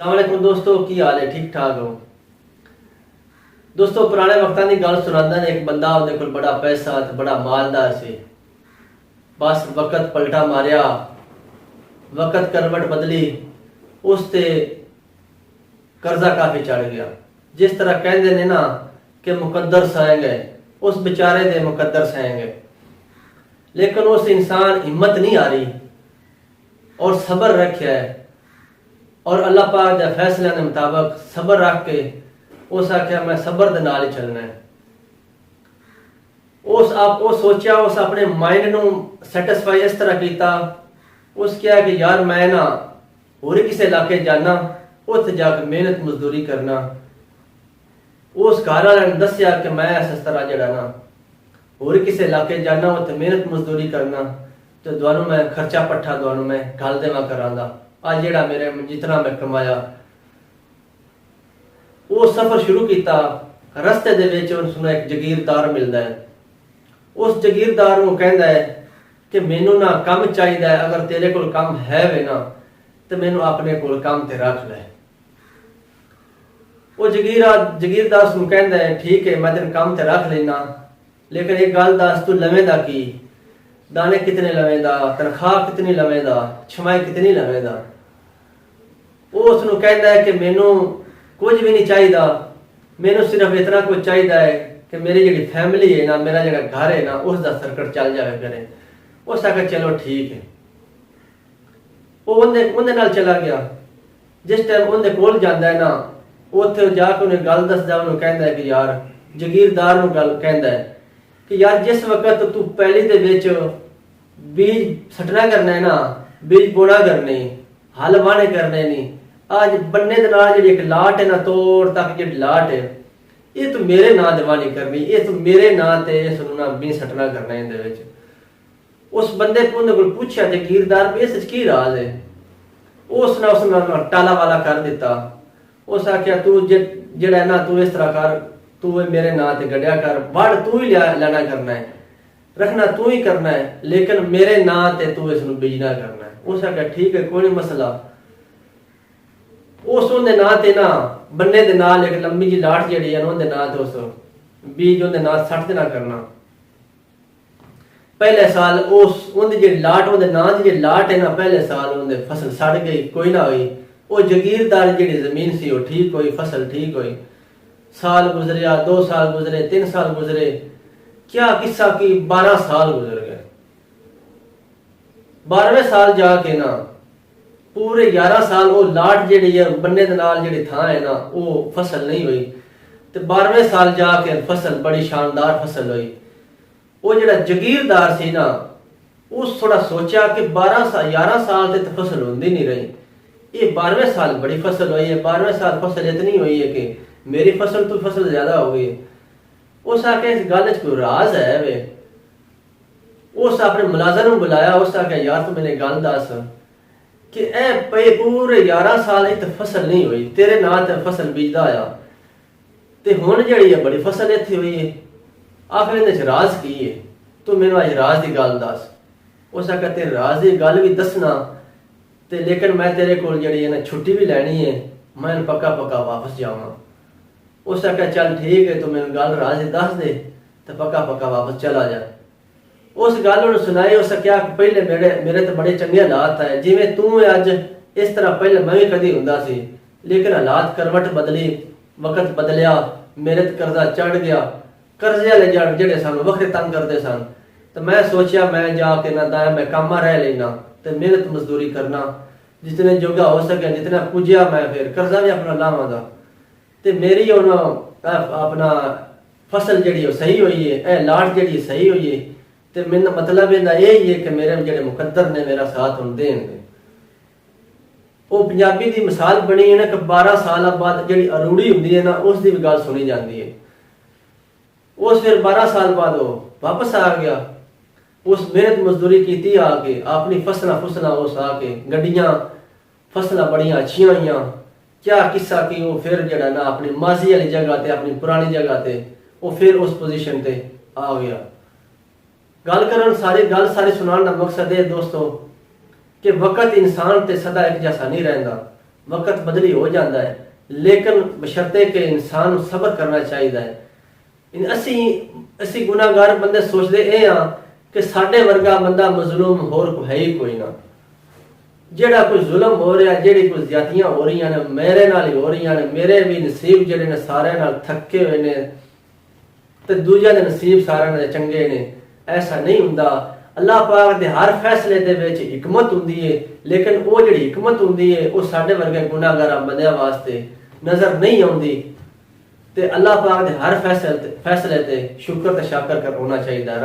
अस्सलामुअलैकुम दोस्तों, की हाल है? ठीक ठाक हो दोस्तों? पुराने वक्तां की गल सुनांदा ने एक बंदा उहदे कोल बड़ा पैसा ते बड़ा मालदार सी। बस वक्त पलटा मारिया, वक्त करवट बदली, उस ते कर्जा काफी चढ़ गया। जिस तरह कहते ने ना कि मुकद्दर सहेंगे, उस बेचारे दे मुकद्दर सहेंगे। लेकिन उस इंसान हिम्मत नहीं आ रही और सब्र रखा है और अल्लाह पाक के फैसले के मुताबिक सब्र रख के उस आख्या मैं सब्र दे नाल ही चलना है। उस सोचा, उस अपने माइंड नू सैटिस्फाई इस तरह किया। उस क्या कि यार मैं ना होर किसी इलाके जाना, उत्थे जाके मेहनत मजदूरी करना। उस घर वाले ने दसिया कि मैं इस तरह जड़ा ना होर किसी इलाके जाना, उत्थे मेहनत मजदूरी करना तो दोनों मैं खर्चा पट्ठा दोनों मैं गल देवा करांगा। आज जेड़ा मेरे जितना मैं कमाया वो सफर शुरू किया। रस्ते दे विच उसनूं एक जगीरदार मिलता है। उस जगीरदार नूं कहंदा है कि मैनू ना काम चाहिए, अगर तेरे कोल काम है वे ना तो मैनू अपने कोल काम ते रख ले। वो जगीरदार उसनूं कहंदा है ठीक है मैं तेन काम ते रख लेना, लेकिन एक गल दस तू लवेंदा की, दाने कितने लवेंदा, तनख्वाह कितनी लवेंदा, छमाई कितनी लवेंदा। वो उसनूं कहंदा है कि मैनू कुछ भी नहीं चाहिए, मैनू सिर्फ इतना कुछ चाहिए है कि मेरी जी फैमिली है ना, मेरा जो घर है ना उसका सर्कट चल जाए करे। उस आखिर चलो ठीक है। वो उन्हें नाल चला गया। जिस टाइम उन्हें कोल जाता है ना, उत्थे जाके उन्हें गल दसदा, उन्हें कहता है कि यार जगीरदार नूं गल कहता है कि यार जिस वक्त तू पैली दे विच बीज सटना करना है ना, बीज बोना करने, हल वाहने करने नहीं, आज बन्ने दे नाल जिहड़ी एक लाट है ना, तोड़ तक जिहड़ी लाट है ये तो मेरे नां ते वाहनी करनी, ये तो मेरे नां ते इसनूं ना बीज सटना करना इहदे विच। उस बंदे को उन्हें कोल पूछया जगीरदार भी इस की राज है। उसने टाला वाला कर दिता। उस आख्या तू जेड़ा ना तू इस तरह कर, तू मेरे नां ते गड्ढिया कर, वड़ तू ही लेना करना है, रखना तू ही करना है, लेकिन मेरे नां ते तू इसनूं बीजना करना है। उस आख्या ठीक है कोई नहीं मसला। उस उहदे नां ते ना बन्ने दे नाल एक लंबी जी लाट जिहड़ी है उहदे नां ते उस बीज उहदे नां सट देना करना। पहले साल उस उहदी जिहड़ी लाट उहदे नां दी जिहड़ी लाट है ना, पहले साल उहदे फसल सड़ गई, कोई ना हुई। वो जगीरदार जिहड़ी जमीन सी वो ठीक हुई, फसल ठीक हुई। साल गुजरिया, 2 साल गुजरे, 3 साल गुजरे, क्या किस्सा की 12 साल गुजर गए। 12वें साल जाके ना पूरे 11 साल वो लाट जिहड़ी है बन्ने दे नाल जिहड़ी थां है ना वो फसल नहीं हुई, ते 12वें साल जाके फसल बड़ी शानदार फसल हुई। वो जिहड़ा जगीरदार सी ना उस थोड़ा सोचा कि 11 साल ते फसल होंदी नहीं रही, ये 12वें साल बड़ी फसल हुई है, 12वें साल फसल इतनी हुई है कि मेरी फसल तो फसल ज्यादा हो गई है। उस आके इस गल कोई राज है वे। उस अपने मुलाजम नूं बुलाया, उस आके यार तू मैंने गल दस कि ए पूरे 11 साल इत फसल नहीं हुई, तेरे नां ते फसल बीजदा आया ते हुण जिहड़ी है बड़ी फसल इत्थे हुई है। आखिर इहदे च राज की है? तू मैनूं अज राज की गल दस। उस आखे तेरे राज की गल भी दसना ते लेकिन मैं तेरे कोल जिहड़ी है ना छुट्टी भी लैनी है, मैं पक्का वापस जावां। उस आखे चल ठीक है, तू मैनूं गल राज की दस दे ते पक्का वापस चला जा। उस गल उन्हें सुनाई। उस क्या पहले मेरे तो बड़े चंगे हालात है, जिवें तू अज इस तरह पहले मैं भी कदी हुंदा सी, लेकिन हालात करवट बदली, वक्त बदलिया, मेरे ते कर्जा चढ़ गया। कर्जे वाले जेडे सन वखरे तंग करते सन, तो मैं सोचा मैं जाके ना दाया मैं कामा रह लेना ते मेहनत मजदूरी करना, जितने जोगा हो सके जितना पुजया मैं फिर कर्जा भी अपना लावांगा ते मेरी हुण अपना फसल जिहड़ी सही हुई है, ए लाट जिहड़ी सही हुई है, ते मेरा मतलब इहदा यही है कि मेरे जिहड़े मुकद्दर ने मेरा साथ हुण देणगे। वो पंजाबी की मिसाल बनी है ना कि 12 साल बाद जिहड़ी अरूड़ी हुंदी है ना उसकी भी गल सुनी जाती है। उस फिर 12 साल बाद वो वापस आ गया, उस मेहनत मजदूरी की आके अपनी फसलां उस आके गड्डियां फसलां बड़ियां अच्छियां हुई। क्या किस्सा की वो फिर जड़ा ना अपनी माजी वाली जगह ते अपनी पुरानी जगह ते वो फिर उस पोजीशन ते आ गया। गल सारी सुनाने का मकसद है दोस्तों कि वक्त इंसान ते सदा एक जैसा नहीं रहता। वक्त बदली हो जाता है, लेकिन बशर्ते कि इंसान नूं सबर करना चाहिए है। असी गुनाहगार बंदे सोचते ये हाँ कि साडे वर्गा बंदा मजलूम होर है ही कोई ना। जेड़ा कोई जुल्म हो रहा, जेड़ी कोई ज्यादतियां हो रही ने मेरे नाल ही हो रही ने, मेरे भी नसीब जेड़े ने सारे नाल थके हुए ने ते दूजे दे नसीब सारे ने चंगे ने, ऐसा नहीं हुंदा। अल्लाह पाक दे हर फैसले दे विच हिकमत हुंदी है, लेकिन वो जिहड़ी हिकमत हुंदी है वो साडे वर्गे गुनाहगार बंदियां वास्ते नजर नहीं आउंदी। ते अल्लाह पाक दे हर फैसले ते शुक्र ते शाकर कर होना चाहिए।